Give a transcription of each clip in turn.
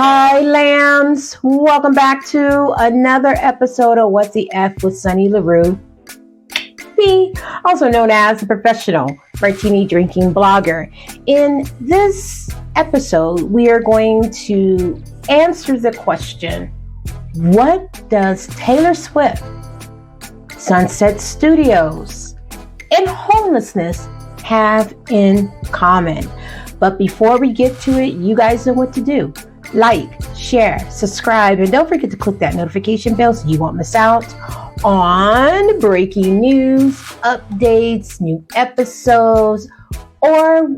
Hi, lambs. Welcome back to another episode of What's the F with Sunny LaRue. Me, also known as the professional martini drinking blogger. In this episode, we are going to answer the question, what does Taylor Swift, Sunset Studios, and homelessness have in common? But before we get to it, you guys know what to do. Like, share, subscribe, and don't forget to click that notification bell so you won't miss out on breaking news, updates, new episodes, or,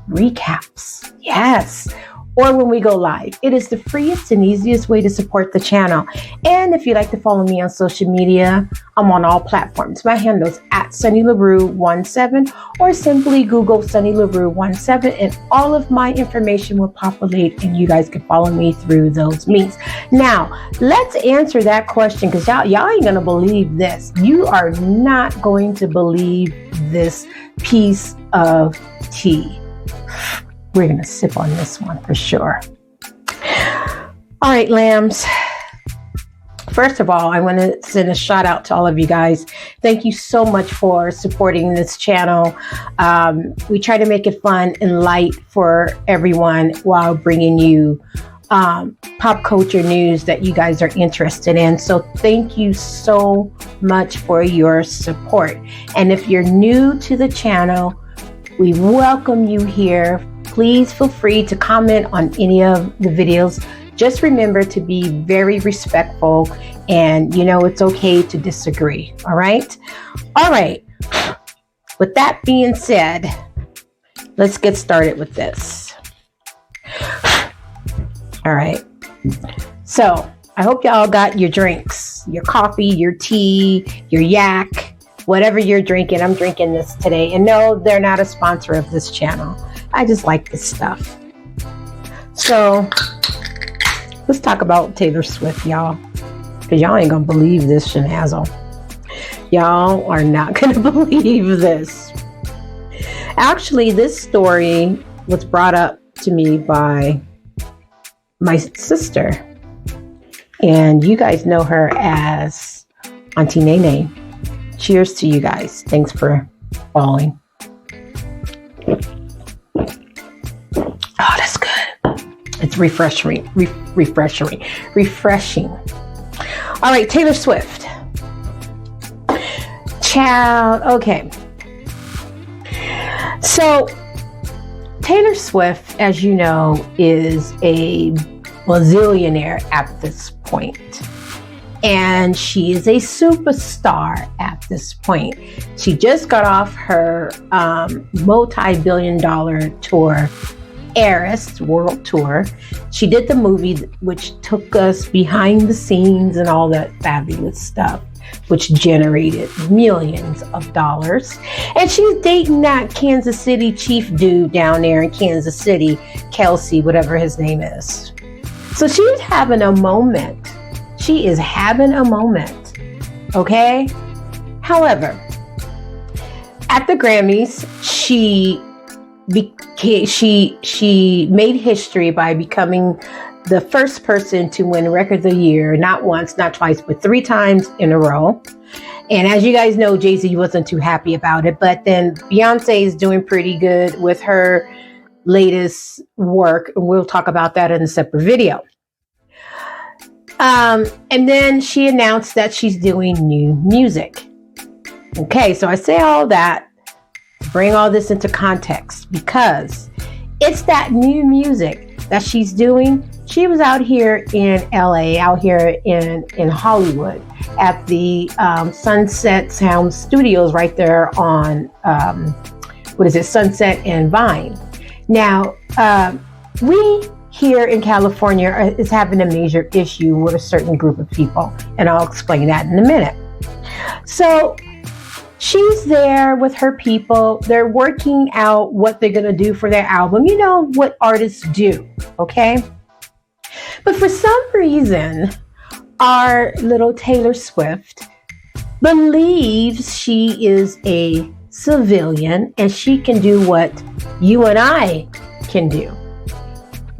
recaps. Yes. Or when we go live. It is the freest and easiest way to support the channel. And if you'd like to follow me on social media, I'm on all platforms. My handle is at SunnyLaRue17 or simply Google Sunny LaRue 17 and all of my information will populate and you guys can follow me through those means. Now, let's answer that question because y'all ain't gonna believe this. You are not going to believe this piece of tea. We're going to sip on this one for sure. All right, lambs. First of all, I want to send a shout out to all of you guys. Thank you so much for supporting this channel. We try to make it fun and light for everyone while bringing you pop culture news that you guys are interested in. So thank you so much for your support. And if you're new to the channel, we welcome you here. Please feel free to comment on any of the videos. Just remember to be very respectful and it's okay to disagree. All right. All right. With that being said, let's get started with this. All right. So I hope y'all got your drinks, your coffee, your tea, your yak, whatever you're drinking. I'm drinking this today. And no, they're not a sponsor of this channel. I just like this stuff. So let's talk about Taylor Swift, y'all. Because y'all ain't going to believe this shenazzle. Y'all are not going to believe this. Actually, this story was brought up to me by my sister. And you guys know her as Auntie Nene. Cheers to you guys. Thanks for following. Oh, that's good. It's refreshing. Refreshing. All right, Taylor Swift. Child. Okay. So, Taylor Swift, as you know, is a bazillionaire at this point. And she is a superstar at this point. She just got off her multi-billion-dollar tour, Heiress World Tour. She did the movie, which took us behind the scenes and all that fabulous stuff, which generated millions of dollars. And she's dating that Kansas City chief dude down there in Kansas City, Kelsey, whatever his name is. So she's having a moment. She is having a moment, okay? However, at the Grammys, she made history by becoming the first person to win Record of the Year, not once, not twice, but 3 times in a row. And as you guys know, Jay-Z wasn't too happy about it, but then Beyonce is doing pretty good with her latest work, and we'll talk about that in a separate video. And then she announced that she's doing new music. Okay, so I say all that to bring all this into context because it's that new music that she's doing. She was out here in LA, out here in Hollywood at the Sunset Sound Studios right there on, Sunset and Vine. Now, we here in California is having a major issue with a certain group of people, and I'll explain that in a minute. So she's there with her people. They're working out what they're going to do for their album. You know what artists do, okay? But for some reason, our little Taylor Swift believes she is a civilian and she can do what you and I can do.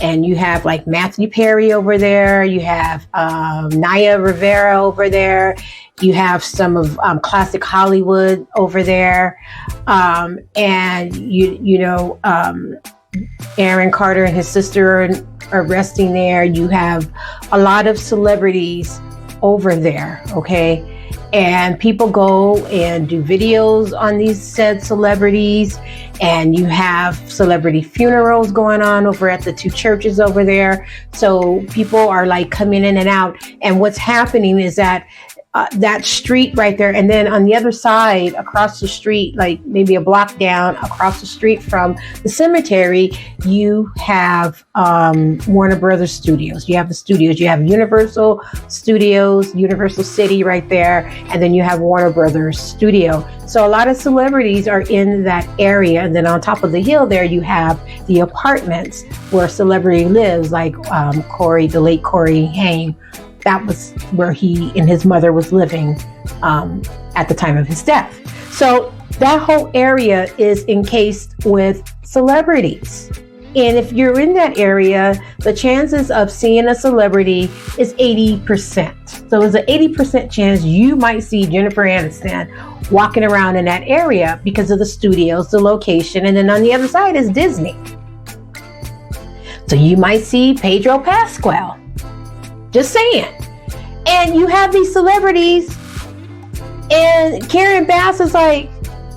and you have like Matthew Perry over there. You have Naya Rivera over there. You have some of classic Hollywood over there, and Aaron Carter and his sister are resting there. You have a lot of celebrities over there, okay? And people go and do videos on these said celebrities, and you have celebrity funerals going on over at the two churches over there. So people are like coming in and out. And what's happening is that that street right there, and then on the other side, across the street, like maybe a block down, across the street from the cemetery, you have Warner Brothers Studios. You have the studios. You have Universal Studios, Universal City right there, and then you have Warner Brothers Studio. So a lot of celebrities are in that area, and then on top of the hill there, you have the apartments where celebrity lives, like the late Corey Haim. That was where he and his mother was living at the time of his death. So that whole area is encased with celebrities. And if you're in that area, the chances of seeing a celebrity is 80%. So there's an 80% chance you might see Jennifer Aniston walking around in that area because of the studios, the location. And then on the other side is Disney. So you might see Pedro Pascal. Just saying. And you have these celebrities, and Karen Bass is like,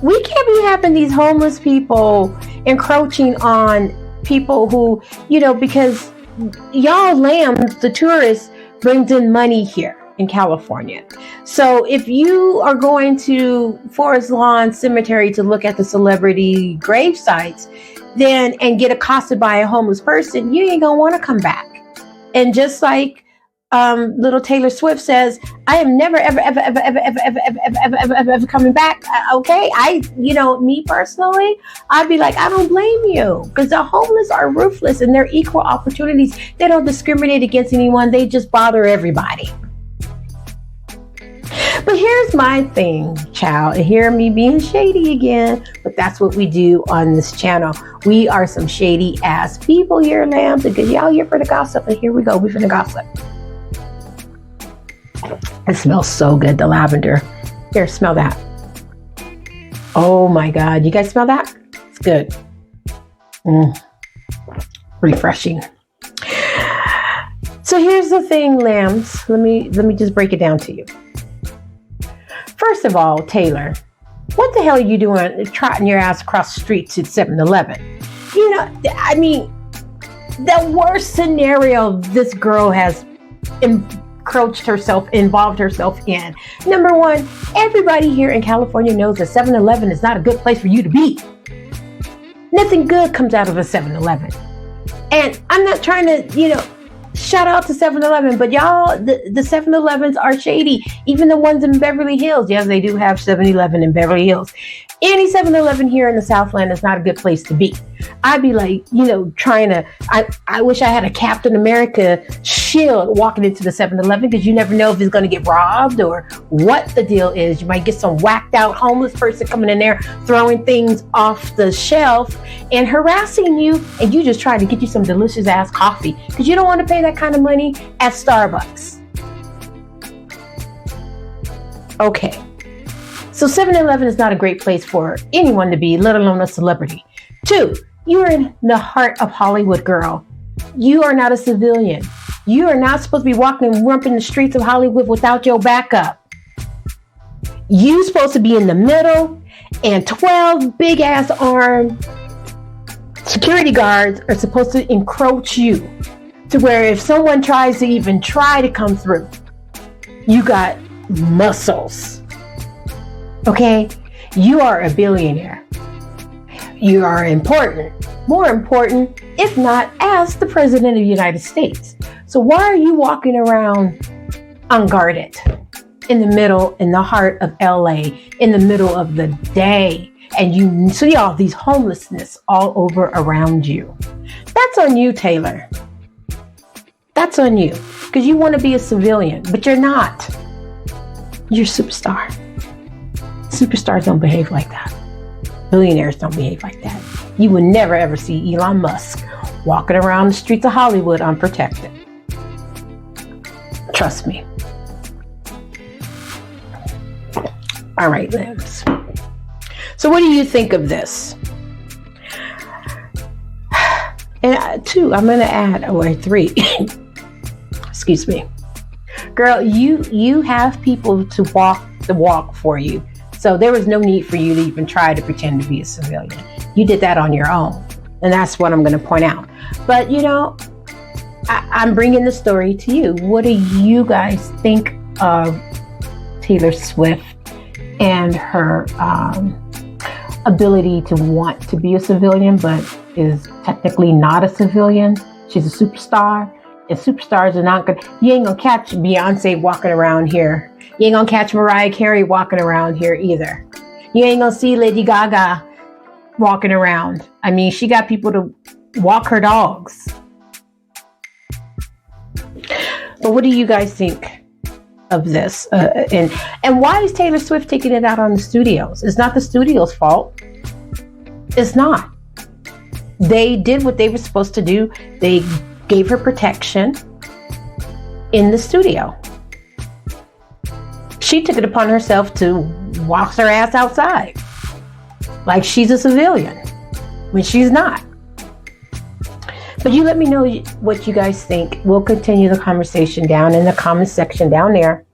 we can't be having these homeless people encroaching on people who, because y'all lambs, the tourists, brings in money here in California. So if you are going to Forest Lawn Cemetery to look at the celebrity grave sites, then and get accosted by a homeless person, you ain't gonna want to come back. And just like little Taylor Swift says, I am never ever coming back. Okay, me personally, I'd be like, I don't blame you, because the homeless are ruthless and they're equal opportunities. They don't discriminate against anyone. They just bother everybody. But here's my thing, child, and hear me being shady again, but that's what we do on this channel. We are some shady ass people here, lambs, because y'all here for the gossip, and here we go, we finna gossip. It smells so good, the lavender. Here, smell that. Oh my God, you guys smell that? It's good. Refreshing. So here's the thing, lambs. Let me just break it down to you. First of all, Taylor, what the hell are you doing trotting your ass across the street to 7-Eleven? The worst scenario this girl has involved herself in. Number one, everybody here in California knows that 7-Eleven is not a good place for you to be. Nothing good comes out of a 7-Eleven. And I'm not trying to, shout out to 7-Eleven, but y'all, the 7-Elevens are shady. Even the ones in Beverly Hills. Yes, they do have 7-Eleven in Beverly Hills. Any 7-Eleven here in the Southland is not a good place to be. I'd be like, I wish I had a Captain America shield walking into the 7-Eleven, because you never know if it's going to get robbed or what the deal is. You might get some whacked out homeless person coming in there, throwing things off the shelf and harassing you, and you just trying to get you some delicious ass coffee because you don't want to pay that kind of money at Starbucks. Okay. So 7-Eleven is not a great place for anyone to be, let alone a celebrity. 2, you are in the heart of Hollywood, girl. You are not a civilian. You are not supposed to be walking and rumping the streets of Hollywood without your backup. You're supposed to be in the middle, and 12 big ass armed security guards are supposed to encroach you to where if someone tries to even try to come through, you got muscles. Okay, you are a billionaire. You are important. More important, if not, as the President of the United States. So why are you walking around unguarded in the heart of LA, in the middle of the day, and you see all these homelessness all over around you? That's on you, Taylor. That's on you, because you want to be a civilian, but you're not. You're a superstar. Superstars don't behave like that. Billionaires don't behave like that. You will never ever see Elon Musk walking around the streets of Hollywood unprotected. Trust me. All right, Limbs. So what do you think of this? And two, I'm going to add, or three. Excuse me. Girl, you have people to walk the walk for you. So there was no need for you to even try to pretend to be a civilian. You did that on your own. And that's what I'm going to point out. But, you know, I'm bringing the story to you. What do you guys think of Taylor Swift and her ability to want to be a civilian, but is technically not a civilian? She's a superstar. And superstars are not good. You ain't gonna catch Beyonce walking around here. You ain't gonna catch Mariah Carey walking around here either. You ain't gonna see Lady Gaga walking around. I mean, she got people to walk her dogs. But what do you guys think of this? And why is Taylor Swift taking it out on the studios? It's not the studio's fault. It's not. They did what they were supposed to do. They gave her protection in the studio. She took it upon herself to walk her ass outside like she's a civilian when she's not. But you let me know what you guys think. We'll continue the conversation down in the comment section down there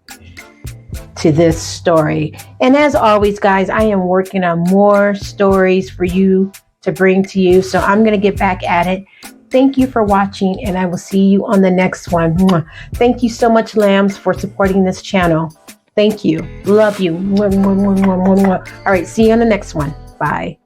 to this story. And as always, guys, I am working on more stories for you to bring to you. So I'm going to get back at it. Thank you for watching, and I will see you on the next one. Thank you so much, Lambs, for supporting this channel. Thank you. Love you. All right, see you on the next one. Bye.